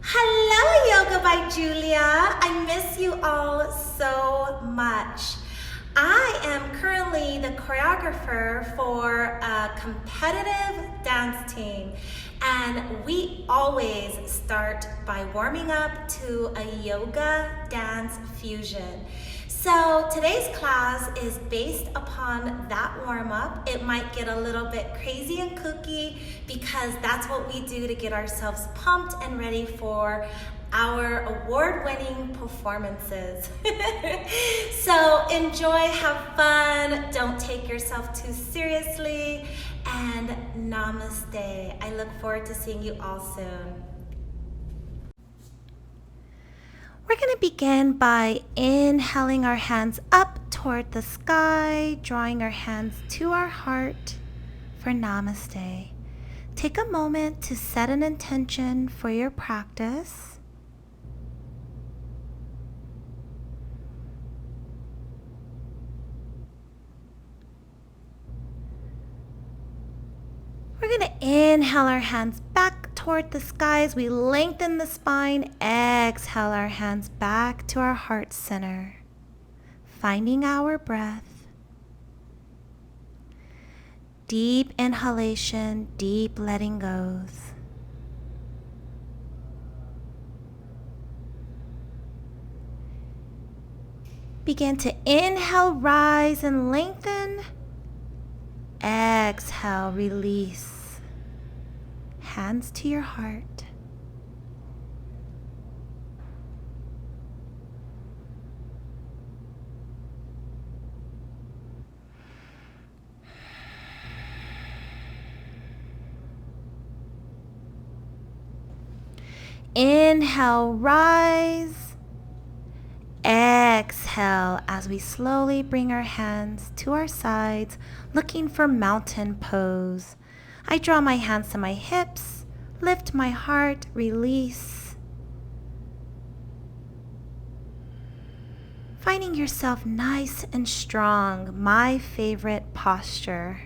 Hello, Yoga by Julia. I miss you all so much. I am currently the choreographer for a competitive dance team, and we always start by warming up to a yoga dance fusion. So today's class is based upon that warm-up. It might get a little bit crazy and kooky because that's what we do to get ourselves pumped and ready for our award-winning performances. So enjoy, have fun, don't take yourself too seriously, and namaste. I look forward to seeing you all soon. We're going to begin by inhaling our hands up toward the sky, drawing our hands to our heart for namaste. Take a moment to set an intention for your practice. We're going to inhale our hands back toward the sky as we lengthen the spine. Exhale our hands back to our heart center, finding our breath. Deep inhalation, deep letting goes. Begin to inhale, rise and lengthen. Exhale, release. Hands to your heart. Inhale, rise. Exhale as we slowly bring our hands to our sides, looking for mountain pose. I draw my hands to my hips, lift my heart, release. Finding yourself nice and strong, my favorite posture.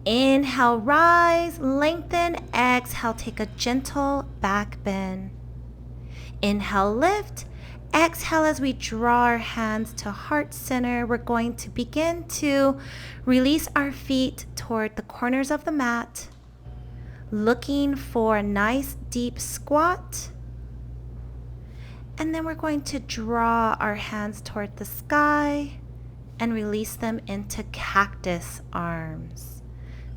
Inhale, rise, lengthen. Exhale, take a gentle back bend. Inhale, lift. Exhale as we draw our hands to heart center. We're going to begin to release our feet toward the corners of the mat, looking for a nice deep squat. And then we're going to draw our hands toward the sky and release them into cactus arms.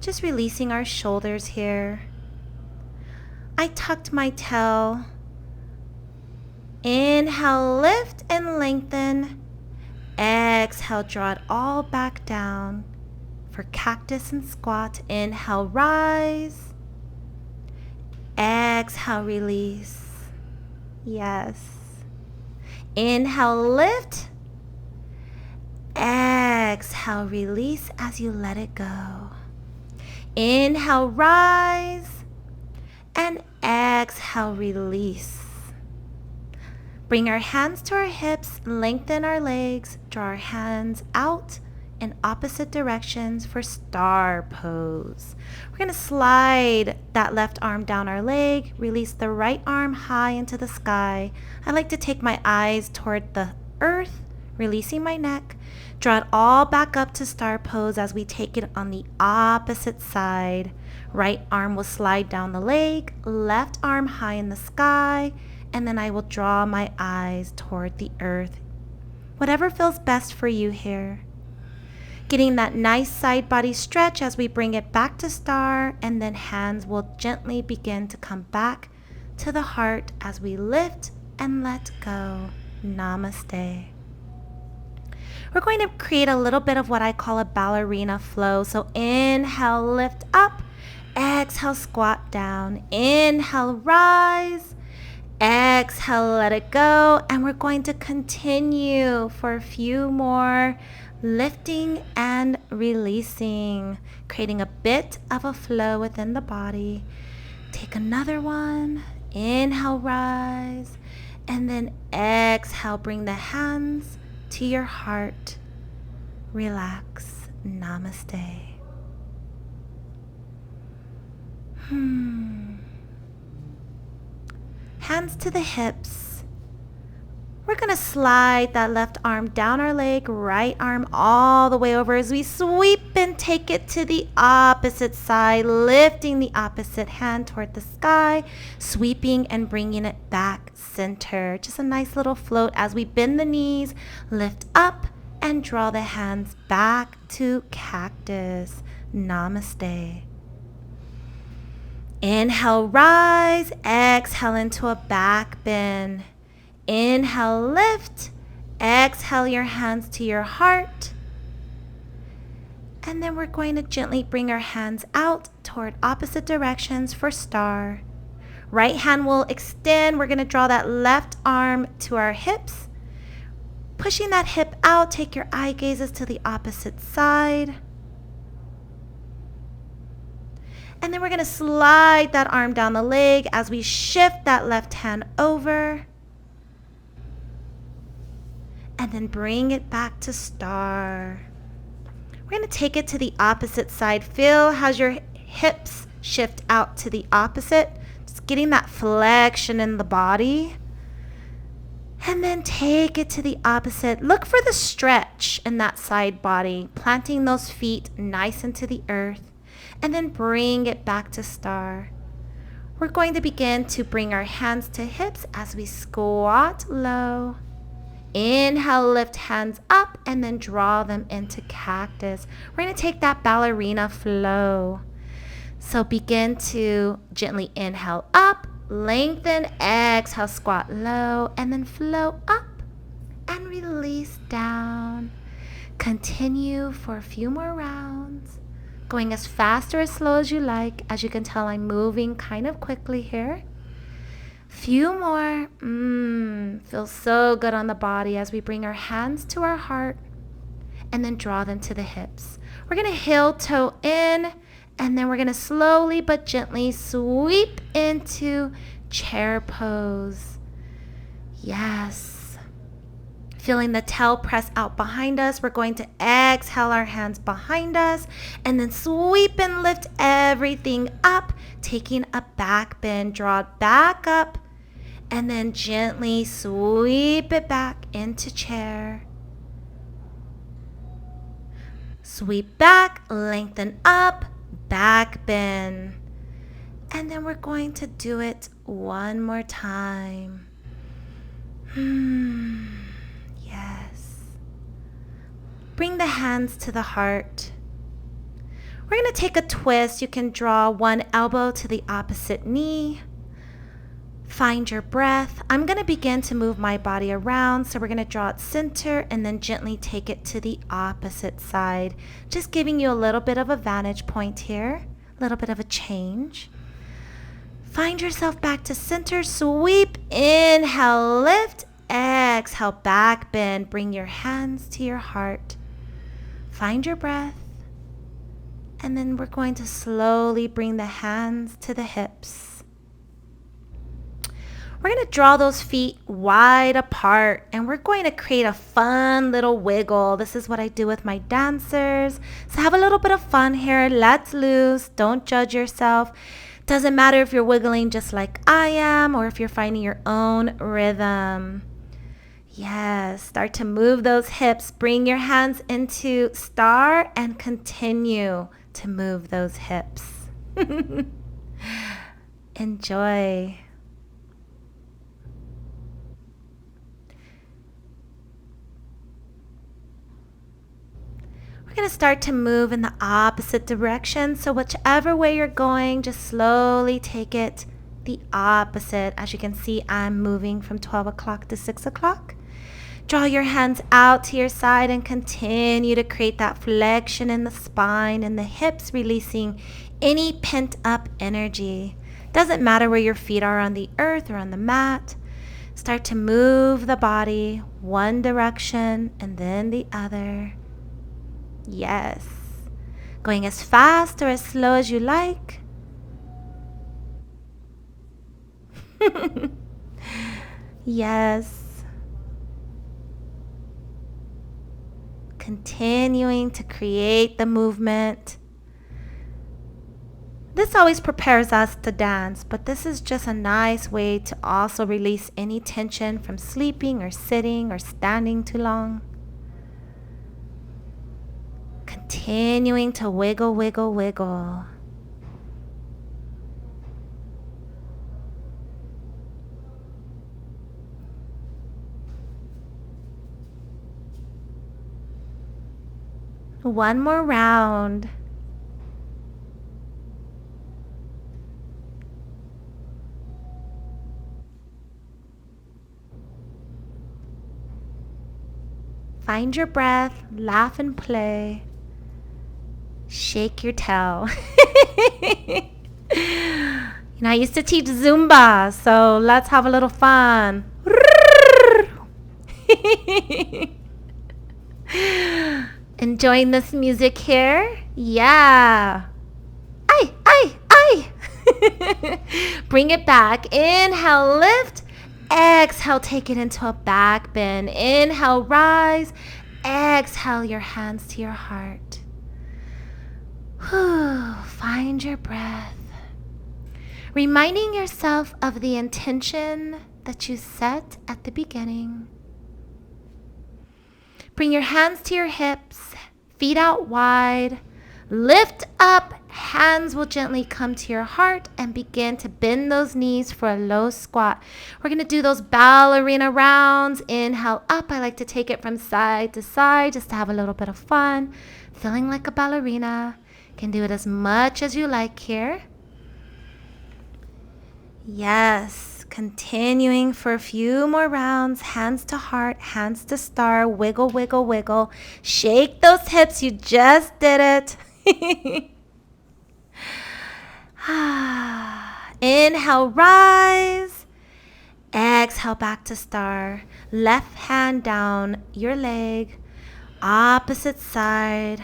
Just releasing our shoulders here. I tucked my tail. Inhale, lift and lengthen. Exhale, draw it all back down for cactus and squat. Inhale, rise. Exhale, release. Yes. Inhale, lift. Exhale, release as you let it go. Inhale, rise. And exhale, release. Bring our hands to our hips, lengthen our legs, draw our hands out in opposite directions for star pose. We're going to slide that left arm down our leg, release the right arm high into the sky. I like to take my eyes toward the earth, releasing my neck. Draw it all back up to star pose as we take it on the opposite side. Right arm will slide down the leg, left arm high in the sky. And then I will draw my eyes toward the earth. Whatever feels best for you here. Getting that nice side body stretch as we bring it back to star, and then hands will gently begin to come back to the heart as we lift and let go. Namaste. We're going to create a little bit of what I call a ballerina flow. So inhale, lift up. Exhale, squat down. Inhale, rise. Exhale, let it go, and we're going to continue for a few more, lifting and releasing, creating a bit of a flow within the body. Take another one. Inhale, rise, and then exhale, bring the hands to your heart. Relax. Namaste. Hands to the hips. We're going to slide that left arm down our leg, right arm all the way over as we sweep and take it to the opposite side, lifting the opposite hand toward the sky, sweeping and bringing it back center. Just a nice little float as we bend the knees, lift up, and draw the hands back to cactus. Namaste. Inhale, rise. Exhale into a back bend. Inhale, lift. Exhale your hands to your heart. And then we're going to gently bring our hands out toward opposite directions for star. Right hand will extend. We're going to draw that left arm to our hips. Pushing that hip out, take your eye gazes to the opposite side. And then we're going to slide that arm down the leg as we shift that left hand over. And then bring it back to star. We're going to take it to the opposite side. Feel how your hips shift out to the opposite. Just getting that flexion in the body. And then take it to the opposite. Look for the stretch in that side body. Planting those feet nice into the earth. And then bring it back to star. We're going to begin to bring our hands to hips as we squat low. Inhale, lift hands up and then draw them into cactus. We're going to take that ballerina flow. So begin to gently inhale up, lengthen, exhale, squat low, and then flow up and release down. Continue for a few more rounds, going as fast or as slow as you like. As you can tell, I'm moving kind of quickly here. Few more. Feels so good on the body as we bring our hands to our heart and then draw them to the hips. We're going to heel toe in and then we're going to slowly but gently sweep into chair pose. Yes. Feeling the tail press out behind us. We're going to exhale our hands behind us and then sweep and lift everything up, taking a back bend. Draw it back up. And then gently sweep it back into chair. Sweep back, lengthen up, back bend. And then we're going to do it one more time. Yes. Bring the hands to the heart. We're going to take a twist. You can draw one elbow to the opposite knee. Find your breath. I'm going to begin to move my body around. So we're going to draw it center and then gently take it to the opposite side. Just giving you a little bit of a vantage point here. A little bit of a change. Find yourself back to center. Sweep. Inhale, lift. Exhale, back bend. Bring your hands to your heart. Find your breath. And then we're going to slowly bring the hands to the hips. We're going to draw those feet wide apart and we're going to create a fun little wiggle. This is what I do with my dancers. So have a little bit of fun here. Let's loose. Don't judge yourself. Doesn't matter if you're wiggling just like I am or if you're finding your own rhythm. Yes, start to move those hips. Bring your hands into star and continue to move those hips. Enjoy. We're going to start to move in the opposite direction. So whichever way you're going, just slowly take it the opposite. As you can see, I'm moving from 12 o'clock to 6 o'clock. Draw your hands out to your side and continue to create that flexion in the spine and the hips, releasing any pent up energy. Doesn't matter where your feet are on the earth or on the mat. Start to move the body one direction and then the other. Yes. Going as fast or as slow as you like. Yes. Continuing to create the movement. This always prepares us to dance, but this is just a nice way to also release any tension from sleeping or sitting or standing too long. Continuing to wiggle, wiggle, wiggle. One more round. Find your breath, laugh and play. Shake your tail. I used to teach Zumba, so let's have a little fun. Enjoying this music here? Yeah. Ay, ay, ay. Bring it back. Inhale, lift. Exhale, take it into a back bend. Inhale, rise. Exhale, your hands to your heart. Find your breath. Reminding yourself of the intention that you set at the beginning. Bring your hands to your hips, feet out wide. Lift up, hands will gently come to your heart and begin to bend those knees for a low squat. We're going to do those ballerina rounds. Inhale up. I like to take it from side to side just to have a little bit of fun. Feeling like a ballerina. You can do it as much as you like here. Yes, continuing for a few more rounds. Hands to heart, hands to star. Wiggle, wiggle, wiggle. Shake those hips. You just did it. Inhale, rise. Exhale, back to star. Left hand down your leg. Opposite side.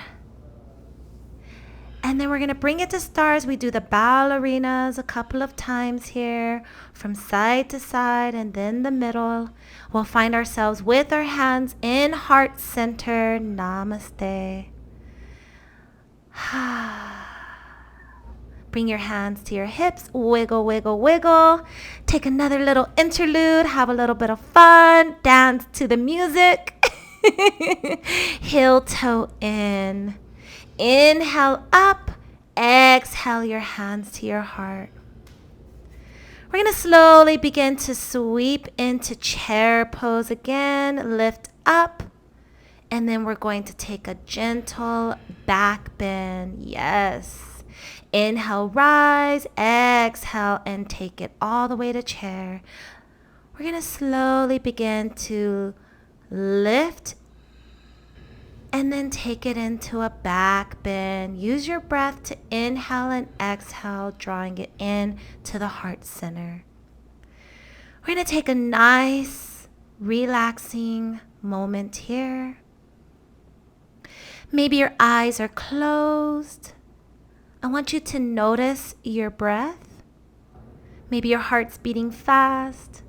And then we're going to bring it to stars. We do the ballerinas a couple of times here, from side to side and then the middle. We'll find ourselves with our hands in heart center. Namaste. Bring your hands to your hips. Wiggle, wiggle, wiggle. Take another little interlude. Have a little bit of fun. Dance to the music. Heel toe in. Inhale up, exhale your hands to your heart. We're going to slowly begin to sweep into chair pose again. Lift up, and then we're going to take a gentle back bend. Yes. Inhale, rise, exhale, and take it all the way to chair. We're going to slowly begin to lift and then take it into a back bend. Use your breath to inhale and exhale, drawing it in to the heart center. We're going to take a nice, relaxing moment here. Maybe your eyes are closed. I want you to notice your breath. Maybe your heart's beating fast.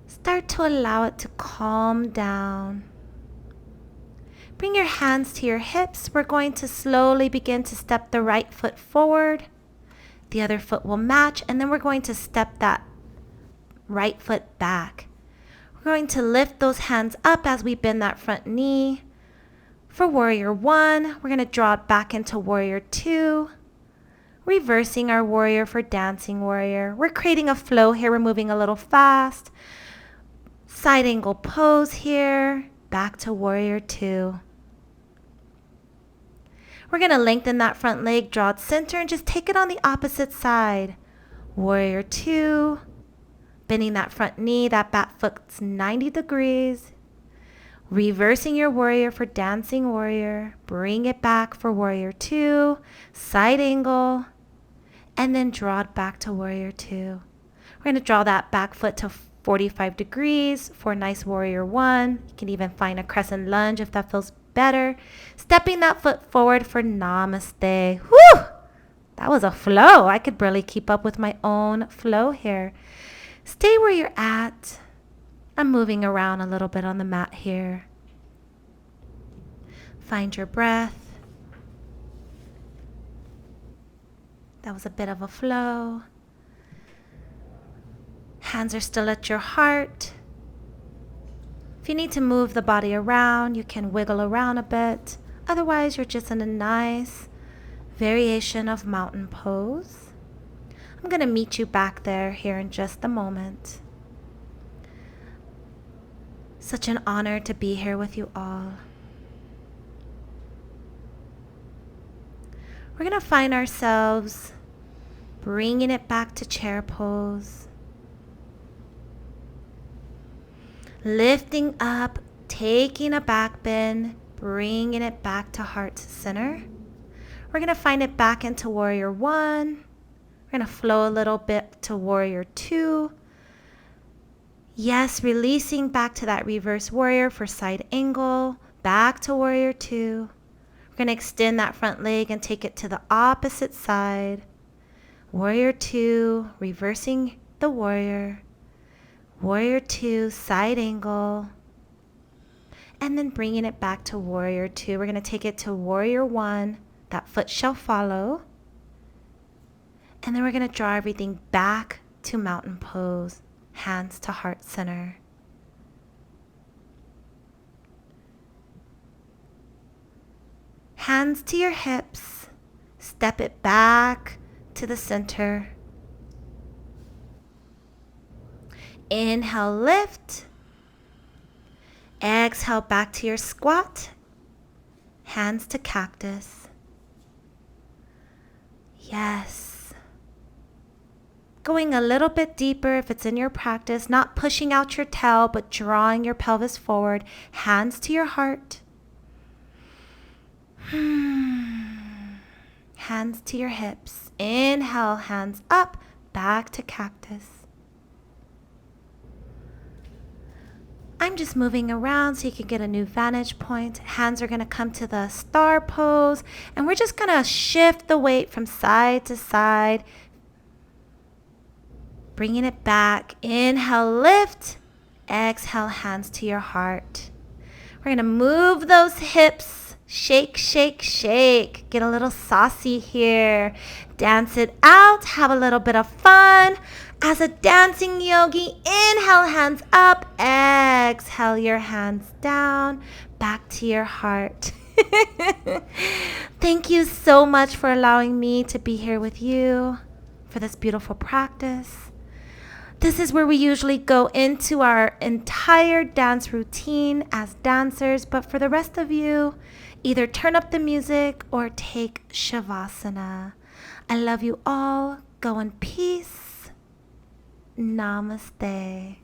Start to allow it to calm down. Bring your hands to your hips. We're going to slowly begin to step the right foot forward. The other foot will match, and then we're going to step that right foot back. We're going to lift those hands up as we bend that front knee. For warrior one, we're going to draw it back into warrior two. Reversing our warrior for dancing warrior. We're creating a flow here. We're moving a little fast. Side angle pose here. Back to warrior two. We're going to lengthen that front leg, draw it center, and just take it on the opposite side. Warrior two. Bending that front knee, that back foot's 90 degrees. Reversing your warrior for dancing warrior. Bring it back for warrior two. Side angle. And then draw it back to warrior two. We're going to draw that back foot to 45 degrees for a nice warrior one. You can even find a crescent lunge if that feels better. Stepping that foot forward for namaste. Whew! That was a flow. I could barely keep up with my own flow here. Stay where you're at. I'm moving around a little bit on the mat here. Find your breath. That was a bit of a flow. Hands are still at your heart. If you need to move the body around, you can wiggle around a bit. Otherwise, you're just in a nice variation of mountain pose. I'm going to meet you back there here in just a moment. Such an honor to be here with you all. We're going to find ourselves bringing it back to chair pose. Lifting up, taking a back bend, bringing it back to heart center. We're going to find it back into warrior one. We're going to flow a little bit to warrior two. Yes, releasing back to that reverse warrior for side angle. Back to warrior two. We're going to extend that front leg and take it to the opposite side. Warrior two, reversing the warrior. Warrior two, side angle. And then bringing it back to warrior two. We're going to take it to warrior one. That foot shall follow. And then we're going to draw everything back to mountain pose. Hands to heart center. Hands to your hips. Step it back to the center. Inhale, lift. Exhale, back to your squat. Hands to cactus. Yes. Going a little bit deeper if it's in your practice, not pushing out your tail, but drawing your pelvis forward. Hands to your heart. Hands to your hips. Inhale, hands up, back to cactus. I'm just moving around so you can get a new vantage point. Hands are going to come to the star pose, and we're just going to shift the weight from side to side. Bringing it back. Inhale, lift. Exhale, hands to your heart. We're going to move those hips. Shake, shake, shake. Get a little saucy here. Dance it out. Have a little bit of fun. As a dancing yogi, inhale, hands up. Exhale, your hands down. Back to your heart. Thank you so much for allowing me to be here with you for this beautiful practice. This is where we usually go into our entire dance routine as dancers, but for the rest of you, either turn up the music or take Shavasana. I love you all. Go in peace. Namaste.